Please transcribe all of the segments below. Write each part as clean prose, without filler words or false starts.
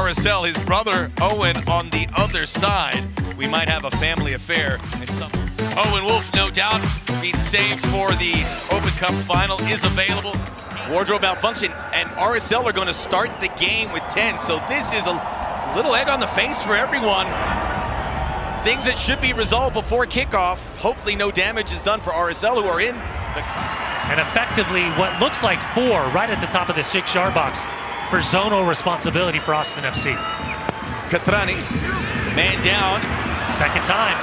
RSL, his brother Owen on the other side. We might have a family affair. Owen Wolf, no doubt, being saved for the Open Cup final, is available. Wardrobe malfunction, and RSL are going to start the game with 10. So this is a little egg on the face for everyone. Things that should be resolved before kickoff. Hopefully no damage is done for RSL, who are in the... And effectively, what looks like 4 right at the top of the 6-yard box for zonal responsibility for Austin FC. Catranis, man down. Second time.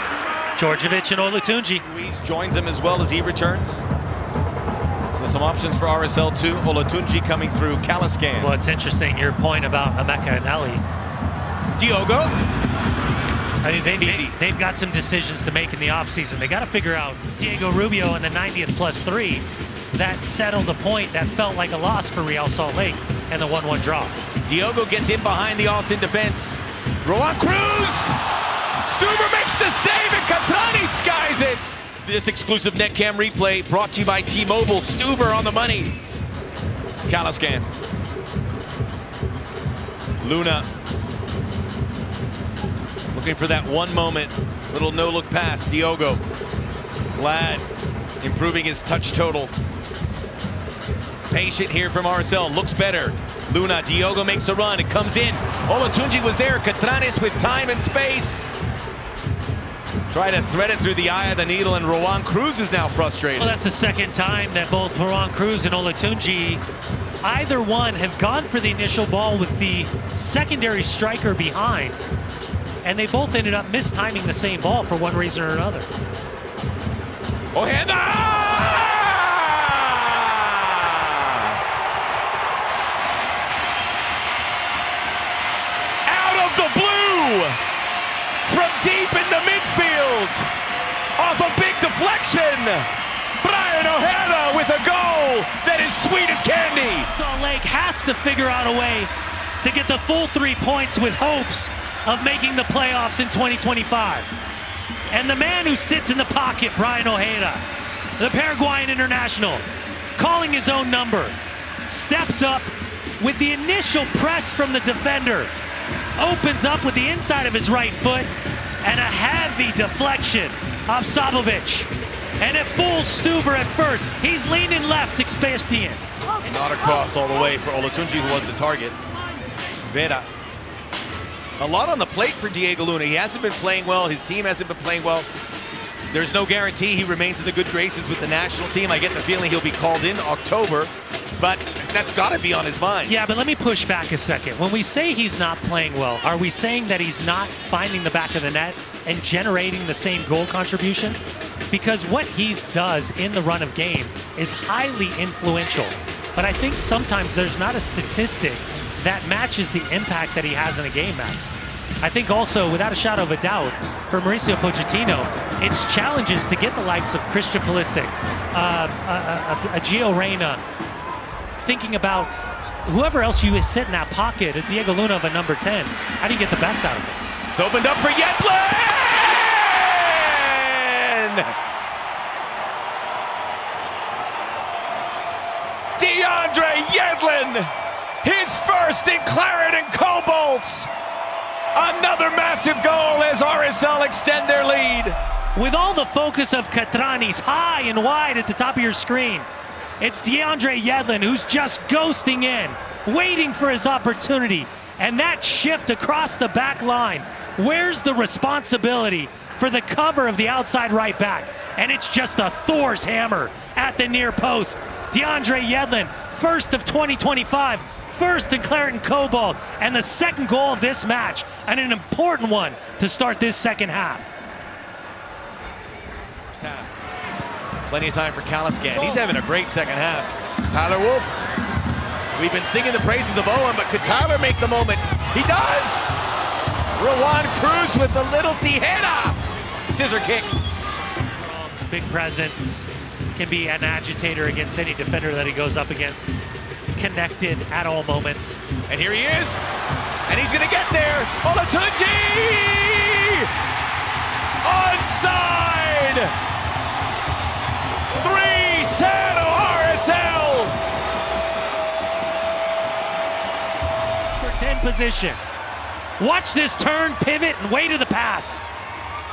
Djordjevic and Olatunji. Ruiz joins him as well as he returns. So some options for RSL too. Olatunji coming through Caliscan. Well, it's interesting, your point about Emeka and Eli. Diogo. They've got some decisions to make in the offseason. They got to figure out Diego Rubio in the 90th +3. That settled a point that felt like a loss for Real Salt Lake and the 1-1 draw. Diogo gets in behind the Austin defense. Rowan Cruz! Stuver makes the save and Catrani skies it! This exclusive netcam replay brought to you by T-Mobile. Stuver on the money. Caliscan. Luna. Looking for that one moment. Little no-look pass. Diogo. Glad. Improving his touch total. Patient here from RSL. Looks better. Luna. Diogo makes a run. It comes in. Olatunji was there. Catranes with time and space. Try to thread it through the eye of the needle, and Rowan Cruz is now frustrated. Well, that's the second time that both Rowan Cruz and Olatunji, either one, have gone for the initial ball with the secondary striker behind. And they both ended up mistiming the same ball for one reason or another. Ojeda! Out of the blue! From deep in the midfield! Off a big deflection! Brian Ojeda with a goal that is sweet as candy! Salt Lake has to figure out a way to get the full 3 points with hopes of making the playoffs in 2025. And the man who sits in the pocket, Brian Ojeda, the Paraguayan international, calling his own number, steps up with the initial press from the defender, opens up with the inside of his right foot, and a heavy deflection of Sabovic. And it fools Stuver at first. He's leaning left, expecting. Not across all the way for Olatunji, who was the target. Vera. A lot on the plate for Diego Luna. He hasn't been playing well. His team hasn't been playing well. There's no guarantee he remains in the good graces with the national team. I get the feeling he'll be called in October, but that's got to be on his mind. Yeah, but let me push back a second. When we say he's not playing well, are we saying that he's not finding the back of the net and generating the same goal contributions? Because what he does in the run of game is highly influential. But I think sometimes there's not a statistic that matches the impact that he has in a game, Max. I think also, without a shadow of a doubt, for Mauricio Pochettino, it's challenges to get the likes of Christian Pulisic, a Gio Reyna, thinking about whoever else you sit in that pocket, a Diego Luna of a number 10. How do you get the best out of it? It's opened up for Yedlin! DeAndre Yedlin! His first in claret and cobalt. Another massive goal as RSL extend their lead. With all the focus of Catranis high and wide at the top of your screen, it's DeAndre Yedlin who's just ghosting in, waiting for his opportunity. And that shift across the back line, where's the responsibility for the cover of the outside right back? And it's just a Thor's hammer at the near post. DeAndre Yedlin, first of 2025. First in claret and cobalt, and the second goal of this match, and an important one to start this second half. Plenty of time for Caliscan. He's having a great second half. Tyler Wolf. We've been singing the praises of Owen, but could Tyler make the moment? He does! Rowan Cruz with the little Tijera. Scissor kick. Big presence. Can be an agitator against any defender that he goes up against. Connected at all moments. And here he is. And he's going to get there. Olatunji! Onside! 3-0 RSL! For 10 position. Watch this turn, pivot, and way to the pass.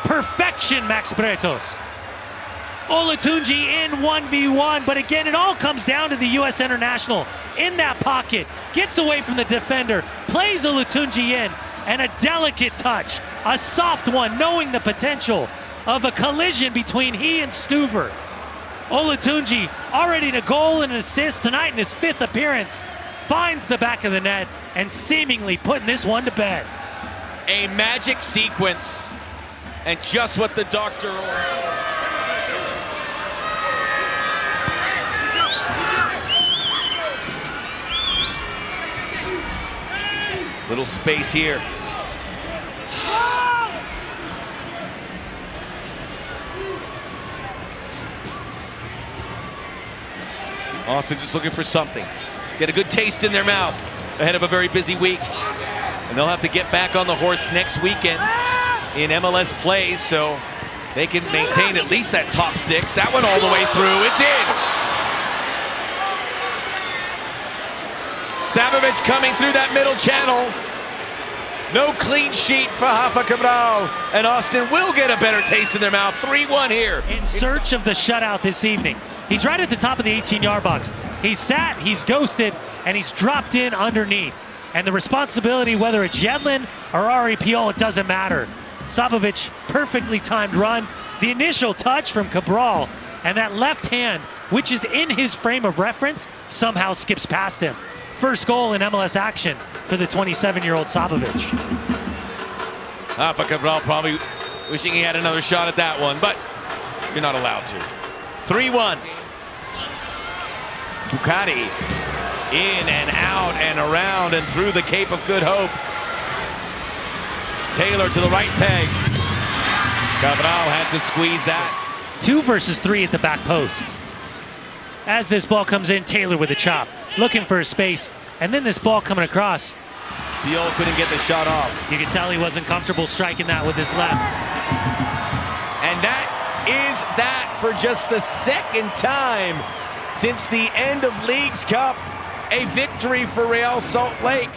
Perfection, Max Bretos. Olatunji in 1v1, but again, it all comes down to the U.S. international in that pocket. Gets away from the defender, plays Olatunji in, and a delicate touch. A soft one, knowing the potential of a collision between he and Stuver. Olatunji already to goal and an assist tonight in his 5th appearance. Finds the back of the net and seemingly putting this one to bed. A magic sequence, and just what the doctor ordered. Little space here. Austin just looking for something. Get a good taste in their mouth ahead of a very busy week. And they'll have to get back on the horse next weekend in MLS play so they can maintain at least that top 6. That one all the way through. It's in. Savovich coming through that middle channel. No clean sheet for Rafa Cabral. And Austin will get a better taste in their mouth. 3-1 here. In search of the shutout this evening. He's right at the top of the 18-yard box. He's sat, he's ghosted, and he's dropped in underneath. And the responsibility, whether it's Yedlin or Ari Pio, it doesn't matter. Savovich, perfectly timed run. The initial touch from Cabral, and that left hand, which is in his frame of reference, somehow skips past him. First goal in MLS action for the 27-year-old Savovich. Rafa Cabral probably wishing he had another shot at that one, but you're not allowed to. 3-1. Ducati in and out and around and through the Cape of Good Hope. Taylor to the right peg. Cabral had to squeeze that. 2 versus 3 at the back post. As this ball comes in, Taylor with a chop, looking for a space, and then this ball coming across. Biol couldn't get the shot off. You can tell he wasn't comfortable striking that with his left. And that is that for just the 2nd time since the end of Leagues Cup. A victory for Real Salt Lake.